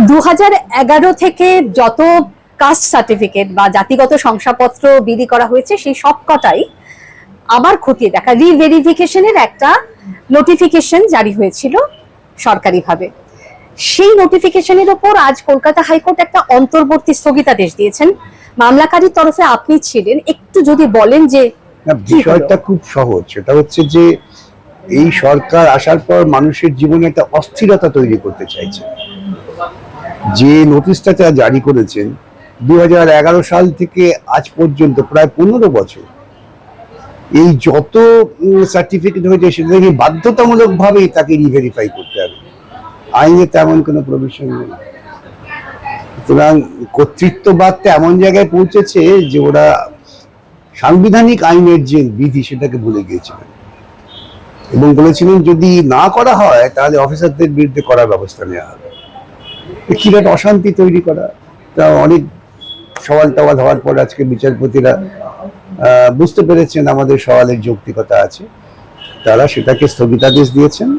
2011 থেকে যত caste certificate বা জাতিগত শংসাপত্র বিলি করা হয়েছে সেই সবকটাই আবার খতিয়ে দেখা রিভেরিফিকেশনের একটা নোটিফিকেশন জারি হয়েছিল সরকারিভাবে। সেই নোটিফিকেশনের উপর আজ কলকাতা হাইকোর্ট একটা অন্তর্বর্তী স্থগিতাদেশ দিয়েছেন। মামলাকারীর তরফে আপনি ছিলেন, একটু যদি বলেন যে বিষয়টা খুব সহজ। সেটা হচ্ছে যে এই সরকার আসার পর মানুষের জীবনে একটা অস্থিরতা তৈরি করতে চাইছে। যে নোটিশটা জারি করেছেন 2011 সাল থেকে আজ পর্যন্ত প্রায় 15 বছর এই যত সার্টিফিকেট হয়েছে সেটাকে বাধ্যতামূলক ভাবেই তাকে রিভেরিফাই করতে হবে। আইনে তেমন কোনো প্রভিশন নেই। সুতরাং কর্তৃত্ববাদটা এমন জায়গায় পৌঁছেছে যে ওরা সাংবিধানিক আইনের যে বিধি সেটাকে ভুলে গিয়েছিলেন এবং বলেছিলেন যদি না করা হয় তাহলে অফিসারদের বিরুদ্ধে করার ব্যবস্থা নেওয়া হবে। কিরকম অশান্তি তৈরি করা, তা অনেক সওয়াল টওয়াল হওয়ার পর আজকে বিচারপতিরা বুঝতে পেরেছেন আমাদের সওয়ালের যৌক্তিকতা আছে, তারা সেটাকে স্থগিতাদেশ দিয়েছেন।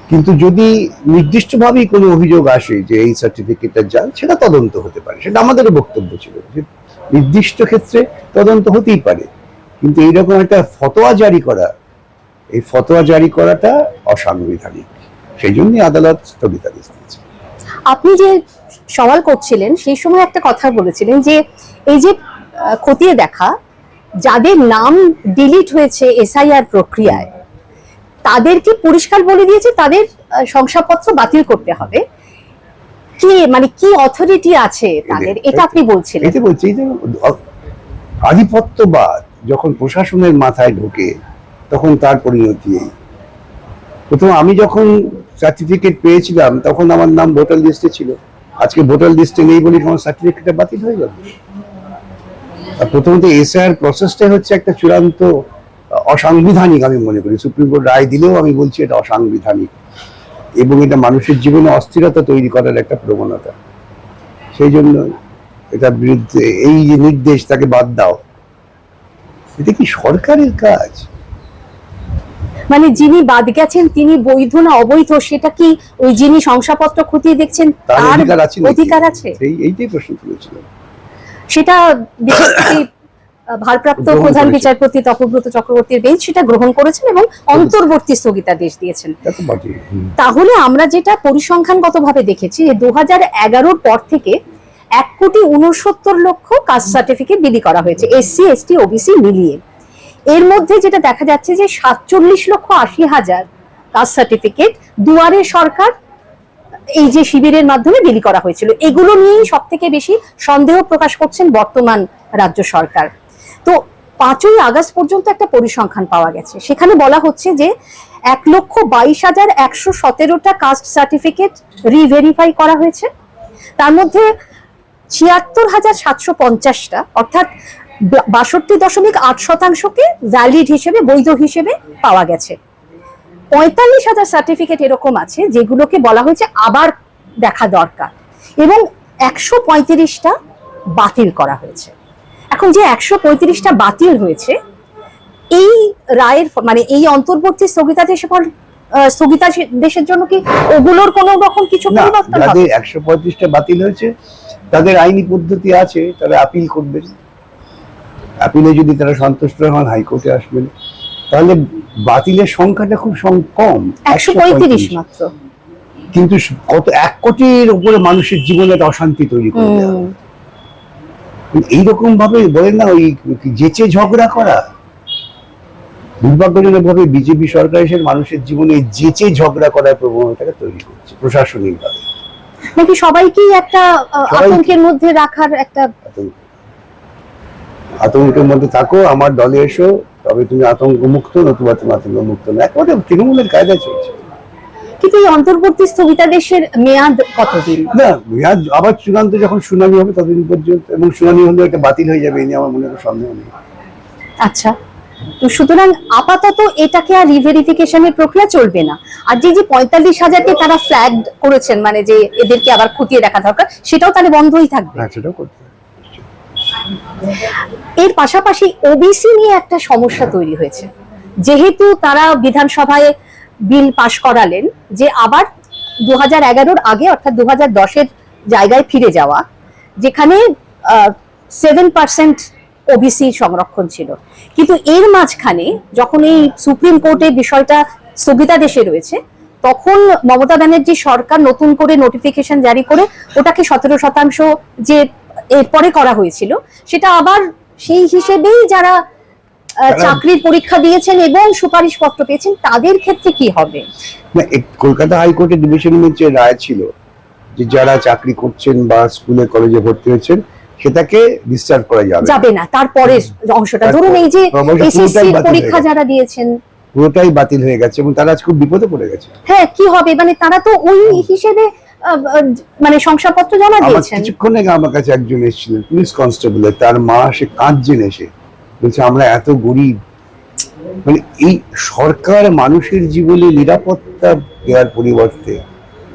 কিন্তু যদি নির্দিষ্টভাবেই কোনো অভিযোগ আসে যে এই সার্টিফিকেটটা জাল, সেটা তদন্ত হতে পারে। সেটা আমাদেরও বক্তব্য ছিল যে নির্দিষ্ট ক্ষেত্রে তদন্ত হতেই পারে, কিন্তু এইরকম একটা ফতোয়া জারি করা, এই ফতোয়া জারি করাটা অসাংবিধানিক। সেই জন্যই আদালত স্থগিতাদেশ দিয়েছে। আপনি যে সওয়াল করছিলেন সেই সময় একটা কথা বলেছিলেন যে এই যে খতিয়ে দেখা, যাদের নাম ডিলিট হয়েছে এসআইআর প্রক্রিয়ায় তাদেরকে পরিষ্কার বলে দিয়েছে তাদের শংসাপত্র বাতিল করতে হবে। কি মানে কি অথরিটি আছে তাদের, এটা আপনি বলছিলেন? এটা বলছি যে আধিপত্যবাদ যখন প্রশাসনের মাথায় ঢোকে তখন তার পরিণতি এই। প্রথম আমি যখন সার্টিফিকেট পেয়েছিলাম তখন আমার নাম ভোটার লিস্টে ছিল, আজকে ভোটার লিস্টে নেই বলে আমার সার্টিফিকেটটা বাতিল হয়ে গেল। আর প্রথমত এসআইআর প্রসেসটাই হচ্ছে একটা চূড়ান্ত অসাংবিধানিক আমি মনে করি। সুপ্রিম কোর্ট রায় দিলেও আমি বলছি এটা অসাংবিধানিক এবং এটা মানুষের জীবনে অস্থিরতা তৈরি করার একটা প্রবণতা। সেই জন্য এটার বিরুদ্ধে এই যে নির্দেশ তাকে বাদ দাও, এটা কি সরকারের কাজ? মানে যিনি বাদ গেছেন তিনি বৈধ না অবৈধ সেটা কি ওই যিনি শংসাপত্র খতিয়ে দেখছেন তার অধিকার আছে? এইটাই প্রশ্ন তুলেছিলাম। সেটা বিচারপতি ভারপ্রাপ্ত প্রধান বিচারপতি তপব্রত চক্রবর্তীর বেঞ্চ সেটা গ্রহণ করেছেন এবং অন্তর্বর্তী স্থগিতাদেশ দিয়েছেন। তাহলে আমরা যেটা পরিসংখ্যানগতভাবে দেখেছি 2011 পর থেকে 1,69,00,000 কাস্ট সার্টিফিকেট বিলি করা হয়েছে এসসি এসটি ওবিসি মিলিয়ে। এর মধ্যে যেটা দেখা যাচ্ছে যে 47,80,000 কাস্ট সার্টিফিকেট দুয়ারে সরকার এই যে শিবিরের মাধ্যমে বিলি করা হয়েছিল। এগুলো নিয়েই সব থেকে বেশি সন্দেহ প্রকাশ করছেন বর্তমান রাজ্য সরকার। তো 5ই আগস্ট পর্যন্ত একটা পরিসংখ্যান পাওয়া গেছে, সেখানে বলা হচ্ছে যে 1,22,117টা কাস্ট সার্টিফিকেট রিভেরিফাই করা হয়েছে। তার মধ্যে 76,750টা অর্থাৎ 62.8%কে ভ্যালিড হিসেবে বৈধ হিসেবে পাওয়া গেছে। 45,000 সার্টিফিকেট এরকম আছে যেগুলোকে বলা হয়েছে আবার দেখা দরকার এবং 135টা বাতিল করা হয়েছে। এখন যে 135টা বাতিল হয়েছে এই রায়ের মানে এই অন্তর্বর্তী স্থগিতাদেশের জন্য কি ওগুলোর কোন রকম কিছু পরিবর্তন হবে? যাদের 135টা বাতিল হয়েছে তাদের আইনি পদ্ধতি আছে, তারা আপিল করবেন। আপিলে যদি তারা সন্তুষ্ট হন হাইকোর্টে আসবেন। তাহলে বাতিলের সংখ্যাটা খুব কম, 135 মাত্র, কিন্তু কত 1 কোটির উপরে মানুষের জীবনে একটা অশান্তি তৈরি করে দেওয়া। এইরকম ভাবে বলেন না ওই যেচে ঝগড়া করা। দুর্ভাগ্যজনক ভাবে বিজেপি সরকার এসে মানুষের জীবনে যেচে ঝগড়া করার প্রবণতাটা তৈরি করছে প্রশাসনিক ভাবে। নাকি সবাইকেই একটা আতঙ্কের মধ্যে রাখার একটা আতঙ্কের মধ্যে থাকো, আমার দলে এসো, তবে তুমি আতঙ্ক মুক্ত, নতুবা তুমি আতঙ্ক মুক্ত না। একবারে তৃণমূলের কায়দা চলছে। কিন্তু এই অন্তর্বর্তী স্থগিতাদেশের মেয়াদ কতদিন? না, মেয়াদ আবার চূড়ান্ত যখন শুনানি হবে ততদিন পর্যন্ত, এবং শুনানি হলে এটা বাতিল হয়ে যাবে, এই নিয়ে আমার মনে কোনো সন্দেহ নেই। আচ্ছা, তো সুতরাং আপাতত এটাকে আর রিভেরিফিকেশনের প্রক্রিয়া চলবে না। আর যে 45,000কে তারা ফ্ল্যাগ করেছেন মানে যে এদেরকে আবার খতিয়ে দেখা দরকার, সেটাও তাহলে বন্ধই থাকবে? হ্যাঁ, সেটাও করতে। এর পাশাপাশি ওবিসি নিয়ে একটা সমস্যা তৈরি হয়েছে, যেহেতু তারা বিধানসভায় বিল পাশ করালেন যে আবার 2011-র আগে অর্থাৎ 2010-এর জায়গায় ফিরে যাওয়া, যেখানে 7% ওবিসি সংরক্ষণ ছিল। কিন্তু এর মাঝখানে যখন এই সুপ্রিম কোর্টে বিষয়টা স্থগিতাদেশে রয়েছে, তখন মমতা ব্যানার্জি সরকার নতুন করে নোটিফিকেশন জারি করে ওটাকে 17% যে এরপরে করা হয়েছিল, সেটা আবার সেই হিসেবেই যারা চাকরির পরীক্ষা দিয়েছেন এবং সুপারিশপত্র পেয়েছেন তাদের ক্ষেত্রে কি হবে? না, কলকাতা হাইকোর্টের ডিভিশন বেঞ্চের রায় ছিল যে যারা চাকরি করছেন বা স্কুলে কলেজে ভর্তি হয়েছেন সেটাকে ডিসচার্জ করা যাবে না। তারপরে অংশটা ধরুন এই যে এসএসসি পরীক্ষা যারা দিয়েছেন পুরোটাই বাতিল হয়ে গেছে এবং তারা আজ খুব বিপদে পড়ে গেছে। হ্যাঁ, কি হবে? মানে তারা তো ওই হিসেবে মানে শংসাপত্র জমা দিয়েছেন। কিছুক্ষণ আগে আমার কাছে একজন এসেছিলেন, পুলিশ কনস্টেবল, তার মা সে কাঁদছেন এসে, বলছে আমরা এত গরিব। মানে এই সরকার মানুষের জীবনে নিরাপত্তা দেওয়ার পরিবর্তে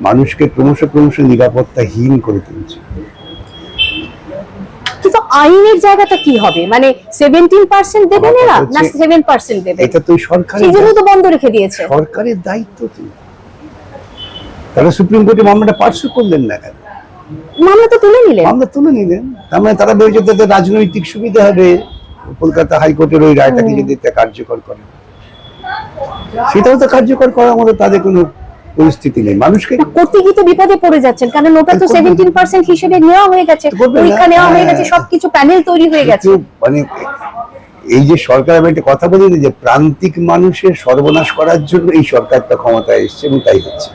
মানুষকে ক্রমশ নিরাপত্তাহীন করে তুলছে। কিন্তু আইনের জায়গাটা কি হবে? মানে 17% দেবেন এরা না 7% দেবে? এটা তো সরকারের, সেই জন্য তো বন্ধ রেখে দিয়েছে। সরকারের দায়িত্ব তো। তারা সুপ্রিম কোর্টে মামলাটা পার্সু করলেন না কেন? মামলা তো তুলে নিলেন। তার মানে তারা বলছে তাদের রাজনৈতিক সুবিধা হবে কলকাতা হাইকোর্টের ওই রায়টাকে যদি কার্যকর করে। সেটাও তো কার্যকর করার মতো তাদের কোনো পরিস্থিতি নেই। মানুষকে করতে গিয়ে তো বিপদে পড়ে যাচ্ছেন, কারণ ওটা তো 17% হিসেবে নেওয়া হয়ে গেছে, পরীক্ষা নেওয়া হয়ে গেছে, সবকিছু প্যানেল তৈরি হয়ে গেছে। মানে এই যে সরকার, আমি একটা কথা বলি যে প্রান্তিক মানুষের সর্বনাশ করার জন্য এই সরকারটা ক্ষমতায় এসেছে এবং তাই হচ্ছে।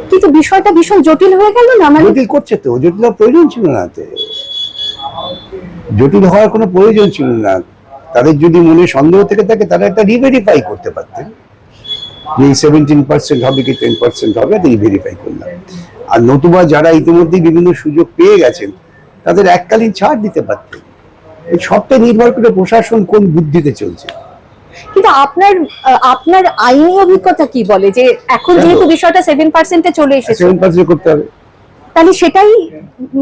কিন্তু বিষয়টা ভীষণ জটিল হয়ে গেল না? মানে জটিল করছে তো, জটিল প্রয়োজন ছিল না, জটিল হওয়ার কোনো প্রয়োজন ছিল না। তাদের যদি মনে সন্দেহ থেকে থাকে তারা একটা রিভেরিফাই করতে পারতেন যে 17% হবে কি 10% হবে, রিভেরিফাই করলাম। আর নতুবা যারা ইতিমধ্যে বিভিন্ন সুযোগ পেয়ে গেছেন তাদের এককালীন ছাড় দিতে পারতেন। সবটা নির্ভর করে প্রশাসন কোন বুদ্ধিতে চলছে। কিন্তু আপনার আইনি অভিজ্ঞতা কি বলে যে এখন যেহেতু বিষয়টা 7% এ চলে এসেছে, 7% করতে হবে, তাহলে সেটাই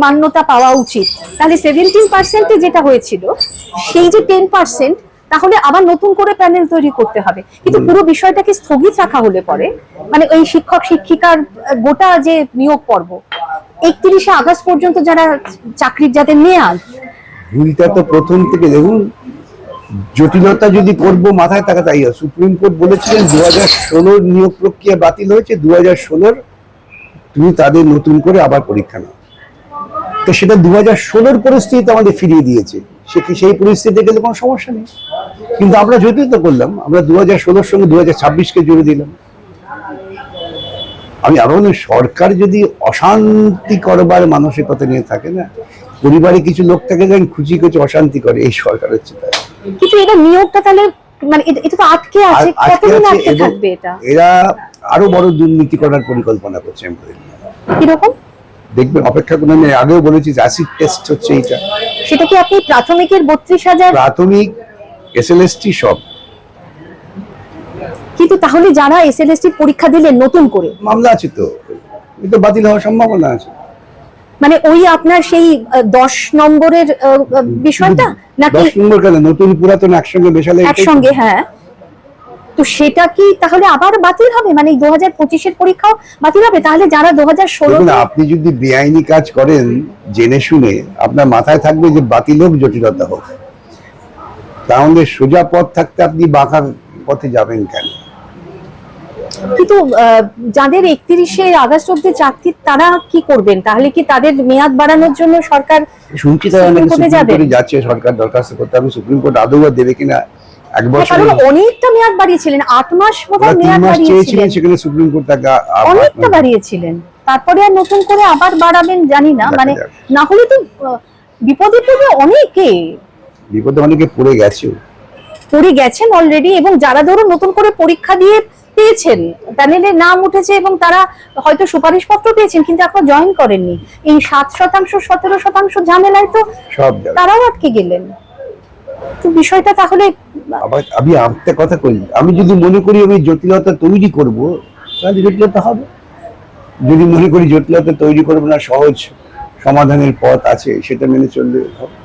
মান্যতা পাওয়া উচিত। তাহলে 17% যেটা হয়েছিল সেই যে 10%, তাহলে আবার নতুন করে প্যানেল তৈরি করতে হবে। কিন্তু পুরো বিষয়টাকে স্থগিত রাখা হলে পরে মানে ওই শিক্ষক শিক্ষিকার গোটা যে নিয়োগ পর্ব 31শে আগস্ট পর্যন্ত যারা চাকরির যাদের মেয়াদ, ভুলটা তো প্রথম থেকে দেখুন। জটিলতা যদি করবো মাথায় থাকা, তাই সুপ্রিম কোর্ট বলেছিলেন 2016 নিয়োগ প্রক্রিয়া বাতিল হয়েছে, 2016 তুমি তাদের নতুন করে আবার পরীক্ষা নাও। তো সেটা 2016 পরিস্থিতি আমাদের ফিরিয়ে দিয়েছে, সেই পরিস্থিতিতে গেলে কোনো সমস্যা নেই। কিন্তু আমরা জটিলতা করলাম, আমরা 2016-র সঙ্গে 2026-কে জুড়ে দিলাম। আমি আরো সরকার যদি অশান্তি করবার মানসিকতা নিয়ে থাকে না, পরিবারে কিছু লোক থাকে যেন খুশি খুশি অশান্তি করে, এই সরকার হচ্ছে তাই। কিন্তু এটা নিয়োগটা তাহলে মানে এটা তো আটকে আছে, কতদিন আটকে থাকবে এটা? এরা আরো বড় দুর্নীতি করার পরিকল্পনা করছে। কিরকম দেখবেন, অপেক্ষা করে। আমি আগেও বলেছি অ্যাসিড টেস্ট হচ্ছে এইটা। সেটা কি আপনি প্রাথমিকের 32,000 প্রাথমিক এসএলএসটি সব? কিন্তু তাহলে যারা এসএলএসটি পরীক্ষা দিলেন নতুন করে, মামলা আছে তো, এটা বাতিল হওয়ার সম্ভাবনা আছে। মানে ওই আপনার সেই 10 নম্বরের বিষয়টা নাকি 10 নম্বর কেন, নতুন পুরাতন একসঙ্গে মেশালে একসঙ্গে? হ্যাঁ, তো সেটা কি তাহলে আবার বাতিল হবে? মানে 2025-এর পরীক্ষাও বাতিল হবে? তাহলে যারা 2016 আপনি যদি বেআইনি কাজ করেন জেনে শুনে, আপনার মাথায় থাকবে যে বাতিল হোক জটিলতা হোক, তাহলে সোজা পথ থাকতে আপনি বাঁকা পথে যাবেন কেন? কিন্তু যাদের 31শে আগস্ট অব্দি চাকরি, তারা কি করবেন? তাহলে কি তাদের মেয়াদ বাড়ানোর জন্য সরকার শুনছি তারা নাকি সুপ্রিম কোর্টে যাচ্ছে, সরকার দরখাস্ত করতে হবে, সুপ্রিম কোর্ট আদৌ দেবে কিনা। এক বছর অনেকটা মেয়াদ বাড়িয়েছিলেন, 8 মাস বোধহয় মেয়াদ বাড়িয়েছিলেন, সেখানে সুপ্রিম কোর্ট তাকে অনেকটা বাড়িয়েছিলেন। তারপরে আর নতুন করে আবার বাড়াবেন জানি না, মানে না হলে তো বিপদে পড়বে অনেকে। বিপদে অনেকে পড়ে গেছেন অলরেডি, এবং যারা ধরুন নতুন করে পরীক্ষা দিয়ে পেয়েছেন, প্যানেলের নাম উঠেছে এবং তারা হয়তো সুপারিশপত্র পেয়েছেন কিন্তু এখন জয়েন করেননি, এই 7% 17% ঝামেলায় তো তারাও আটকে গেলেন। তো বিষয়টা তাহলে আমি একটা কথা কই, আমি যদি মনে করি আমি জটিলতা তৈরি করব, তাহলে জটিলতা হবে। যদি মনে করি জটিলতা তৈরি করবো না, সহজ সমাধানের পথ আছে, সেটা মেনে চললে হবে।